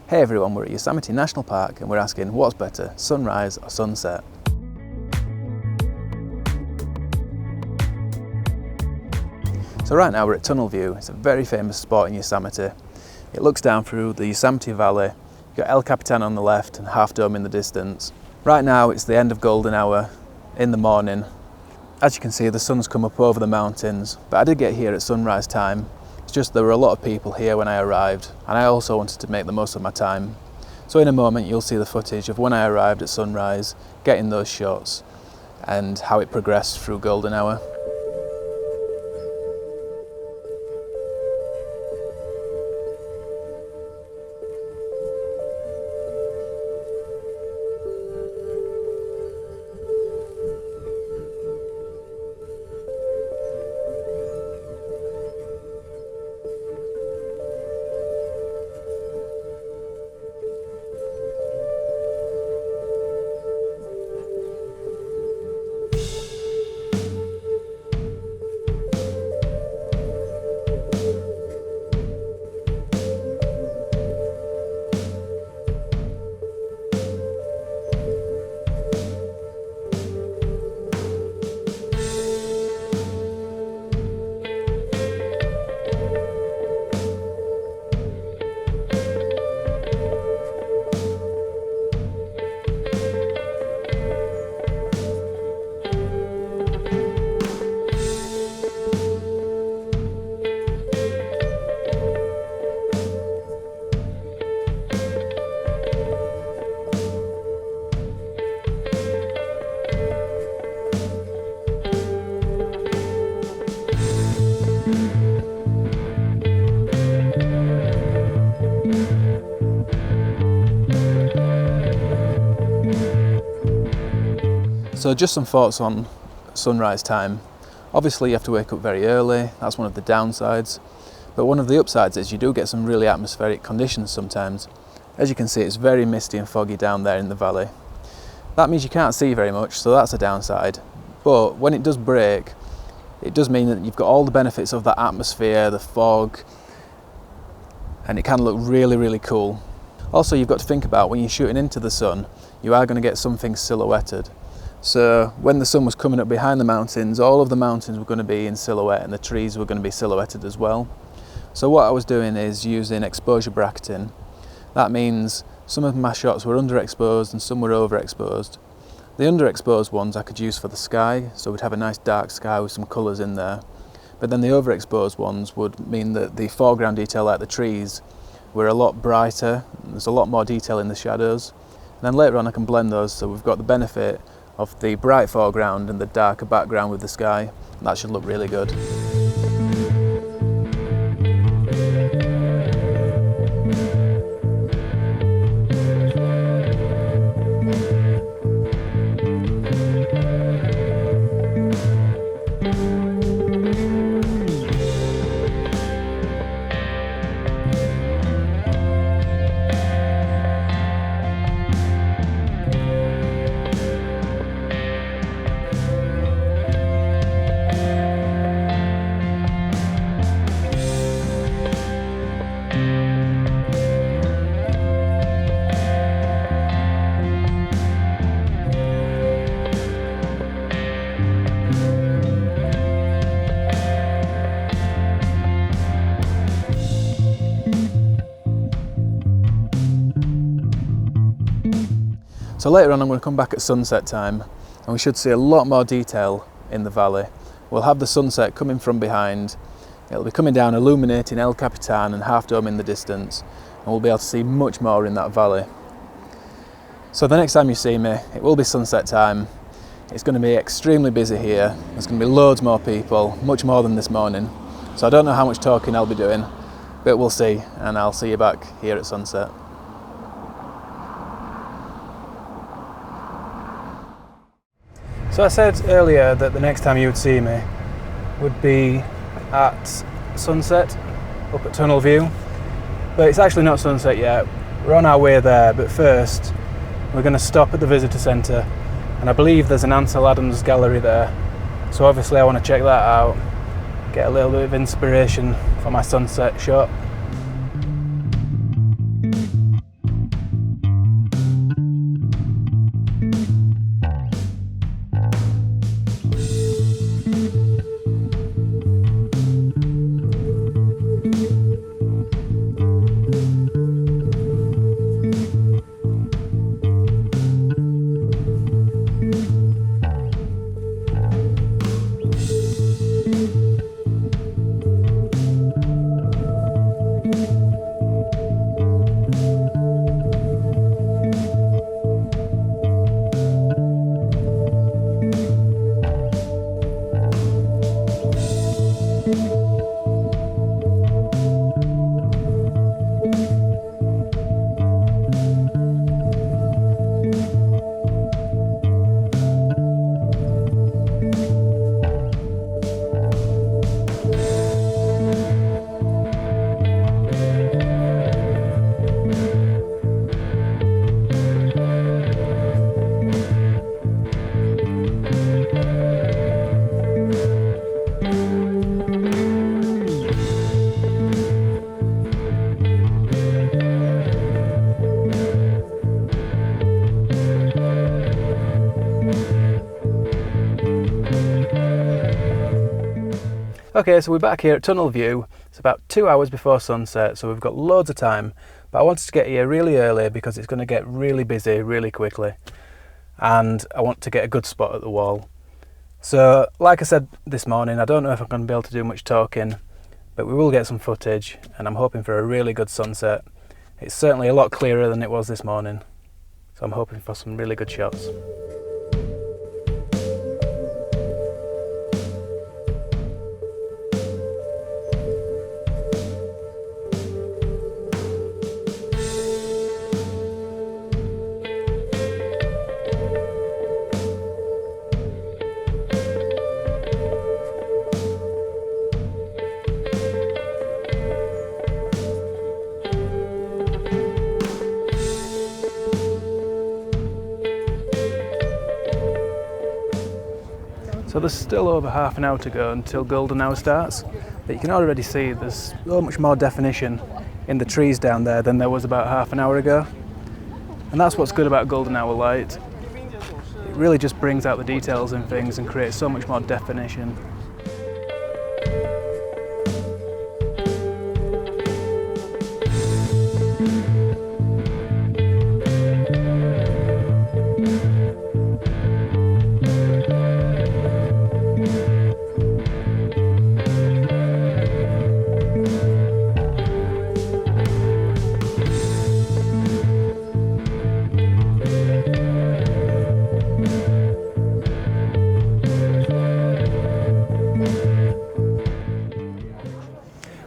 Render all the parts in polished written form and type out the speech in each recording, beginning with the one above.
Hey everyone, we're at Yosemite National Park and we're asking what's better, sunrise or sunset? So right now we're at Tunnel View. It's a very famous spot in Yosemite. It looks down through the Yosemite Valley. You've got El Capitan on the left and Half Dome in the distance. Right now it's the end of golden hour in the morning. As you can see, the sun's come up over the mountains, but I did get here at sunrise time. It's just there were a lot of people here when I arrived, and I also wanted to make the most of my time. So in a moment you'll see the footage of when I arrived at sunrise, getting those shots, and how it progressed through golden hour. So just some thoughts on sunrise time. Obviously you have to wake up very early, that's one of the downsides. But one of the upsides is you do get some really atmospheric conditions sometimes. As you can see, it's very misty and foggy down there in the valley. That means you can't see very much, so that's a downside. But when it does break, it does mean that you've got all the benefits of that atmosphere, the fog, and it can look really, really cool. Also, you've got to think about when you're shooting into the sun, you are going to get something silhouetted. So when the sun was coming up behind the mountains, all of the mountains were going to be in silhouette and the trees were going to be silhouetted as well. So what I was doing is using exposure bracketing. That means some of my shots were underexposed and some were overexposed. The underexposed ones I could use for the sky, so we'd have a nice dark sky with some colours in there. But then the overexposed ones would mean that the foreground detail, like the trees, were a lot brighter. There's a lot more detail in the shadows. And then later on I can blend those, so we've got the benefit of the bright foreground and the darker background with the sky. That should look really good. So later on I'm going to come back at sunset time and we should see a lot more detail in the valley. We'll have the sunset coming from behind, it'll be coming down illuminating El Capitan and Half Dome in the distance, and we'll be able to see much more in that valley. So the next time you see me, it will be sunset time. It's going to be extremely busy here, there's going to be loads more people, much more than this morning. So I don't know how much talking I'll be doing, but we'll see, and I'll see you back here at sunset. So I said earlier that the next time you would see me would be at sunset up at Tunnel View, but it's actually not sunset yet. We're on our way there, but first we're going to stop at the visitor centre, and I believe there's an Ansel Adams gallery there, so obviously I want to check that out, get a little bit of inspiration for my sunset shot. Okay, so we're back here at Tunnel View. It's about 2 hours before sunset, so we've got loads of time. But I wanted to get here really early because it's going to get really busy really quickly. And I want to get a good spot at the wall. So, like I said this morning, I don't know if I'm going to be able to do much talking, but we will get some footage, and I'm hoping for a really good sunset. It's certainly a lot clearer than it was this morning, so I'm hoping for some really good shots. So there's still over half an hour to go until golden hour starts, but you can already see there's so much more definition in the trees down there than there was about half an hour ago. And that's what's good about golden hour light. It really just brings out the details in things and creates so much more definition.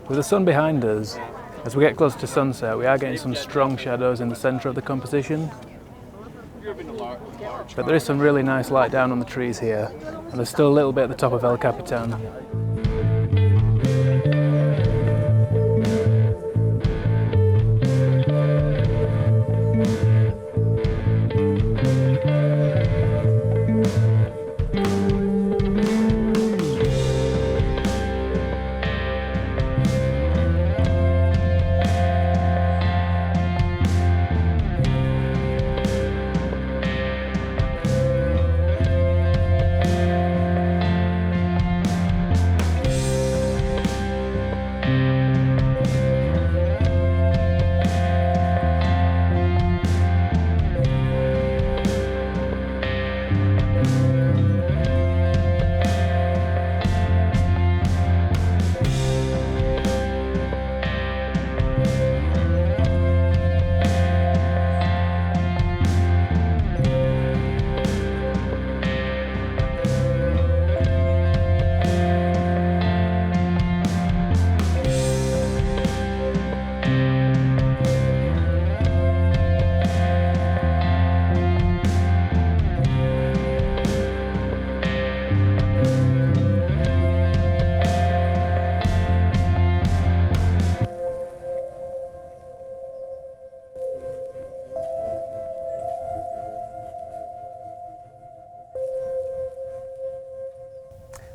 With the sun behind us, as we get close to sunset, we are getting some strong shadows in the centre of the composition. But there is some really nice light down on the trees here, and there's still a little bit at the top of El Capitan.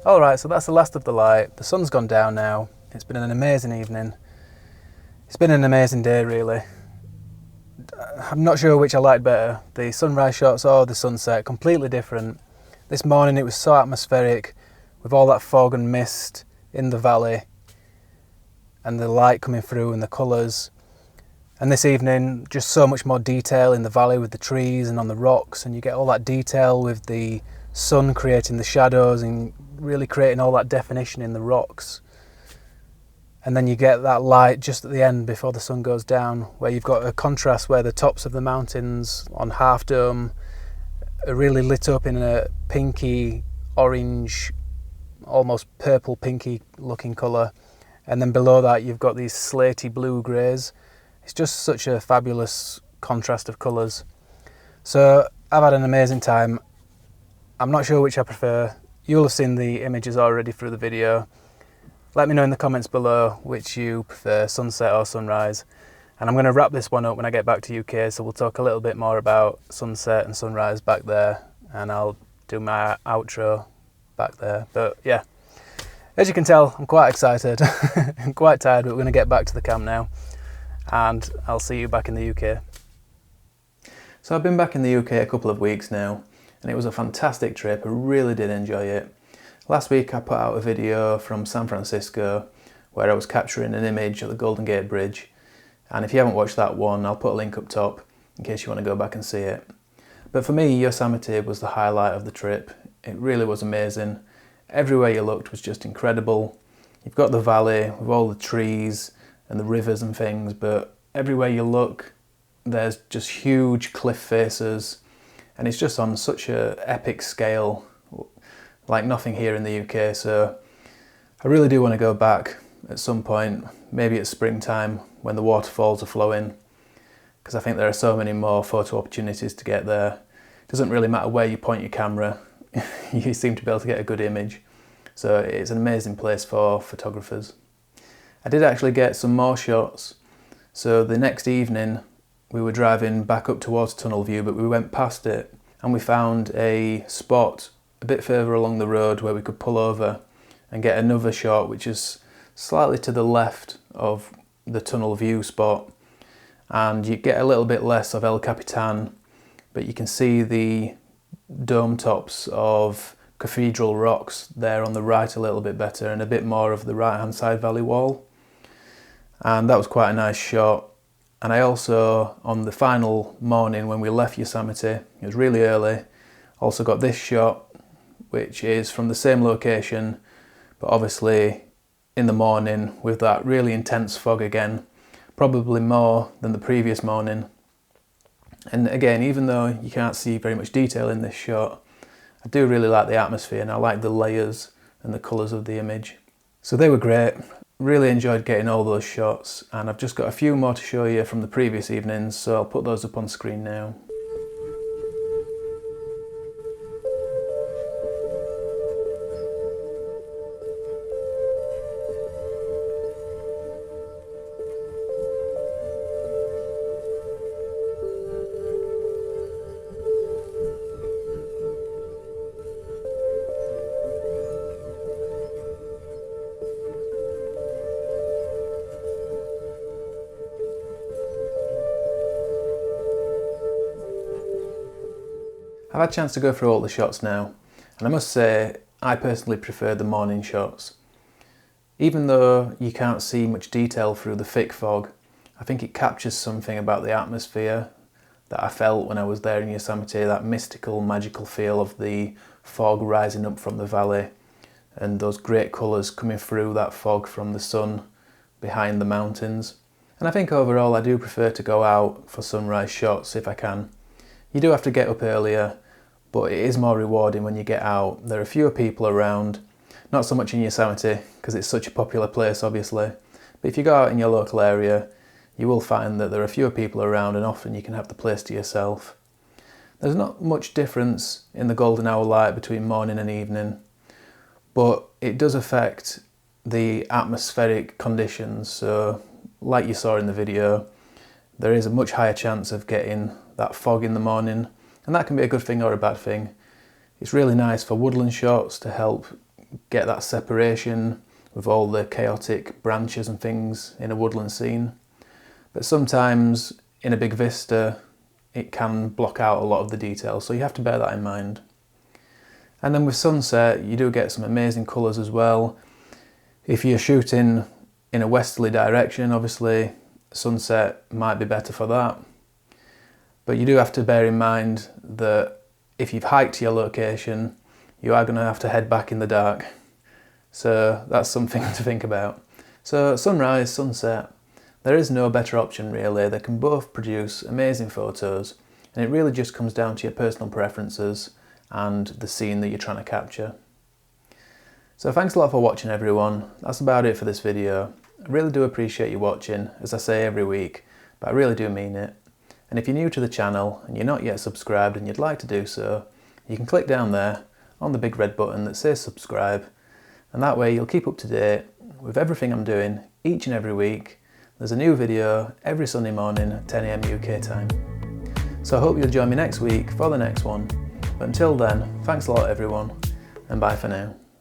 Alright, so that's the last of the light. The sun's gone down now. It's been an amazing evening. It's been an amazing day, really. I'm not sure which I liked better, the sunrise shots or the sunset, completely different. This morning it was so atmospheric, with all that fog and mist in the valley, and the light coming through and the colours. And this evening, just so much more detail in the valley with the trees and on the rocks, and you get all that detail with the sun creating the shadows and really creating all that definition in the rocks. And then you get that light just at the end before the sun goes down, where you've got a contrast where the tops of the mountains on Half Dome are really lit up in a pinky, orange, almost purple pinky looking colour. And then below that you've got these slaty blue greys. It's just such a fabulous contrast of colours. So I've had an amazing time. I'm not sure which I prefer. You'll have seen the images already through the video. Let me know in the comments below which you prefer, sunset or sunrise. And I'm going to wrap this one up when I get back to UK, so we'll talk a little bit more about sunset and sunrise back there, and I'll do my outro back there. But yeah, as you can tell, I'm quite excited. I'm quite tired, but we're going to get back to the camp now, and I'll see you back in the UK. So I've been back in the UK a couple of weeks now, and it was a fantastic trip. I really did enjoy it. Last week I put out a video from San Francisco where I was capturing an image of the Golden Gate Bridge, and if you haven't watched that one, I'll put a link up top in case you want to go back and see it. But for me, Yosemite was the highlight of the trip. It really was amazing. Everywhere you looked was just incredible. You've got the valley with all the trees and the rivers and things, but everywhere you look there's just huge cliff faces, and it's just on such an epic scale like nothing here in the UK. So I really do want to go back at some point, maybe it's springtime when the waterfalls are flowing, because I think there are so many more photo opportunities to get there. It doesn't really matter where you point your camera, you seem to be able to get a good image. So it's an amazing place for photographers. I did actually get some more shots. So the next evening we were driving back up towards Tunnel View, but we went past it and we found a spot a bit further along the road where we could pull over and get another shot, which is slightly to the left of the Tunnel View spot. And you get a little bit less of El Capitan, but you can see the dome tops of Cathedral Rocks there on the right a little bit better, and a bit more of the right hand side valley wall. And that was quite a nice shot. And I also, on the final morning when we left Yosemite, it was really early, also got this shot, which is from the same location, but obviously in the morning with that really intense fog again, probably more than the previous morning. And again, even though you can't see very much detail in this shot, I do really like the atmosphere and I like the layers and the colours of the image. So they were great. Really enjoyed getting all those shots, and I've just got a few more to show you from the previous evenings, so I'll put those up on screen now. I've had a chance to go through all the shots now, and I must say I personally prefer the morning shots. Even though you can't see much detail through the thick fog, I think it captures something about the atmosphere that I felt when I was there in Yosemite, that mystical, magical feel of the fog rising up from the valley and those great colours coming through that fog from the sun behind the mountains. And I think overall I do prefer to go out for sunrise shots if I can. You do have to get up earlier, but it is more rewarding when you get out. There are fewer people around, not so much in Yosemite because it's such a popular place obviously, but if you go out in your local area you will find that there are fewer people around and often you can have the place to yourself. There's not much difference in the golden hour light between morning and evening, but it does affect the atmospheric conditions. So like you saw in the video, there is a much higher chance of getting that fog in the morning, and that can be a good thing or a bad thing. It's really nice for woodland shots to help get that separation with all the chaotic branches and things in a woodland scene. But sometimes in a big vista it can block out a lot of the detail, so you have to bear that in mind. And then with sunset you do get some amazing colours as well. If you're shooting in a westerly direction, obviously sunset might be better for that. But you do have to bear in mind that if you've hiked to your location, you are going to have to head back in the dark. So that's something to think about. So sunrise, sunset, there is no better option really. They can both produce amazing photos, and it really just comes down to your personal preferences and the scene that you're trying to capture. So thanks a lot for watching everyone. That's about it for this video. I really do appreciate you watching, as I say every week, but I really do mean it. And if you're new to the channel and you're not yet subscribed and you'd like to do so, you can click down there on the big red button that says subscribe, and that way you'll keep up to date with everything I'm doing each and every week. There's a new video every Sunday morning at 10 AM UK time. So I hope you'll join me next week for the next one. But until then, thanks a lot everyone, and bye for now.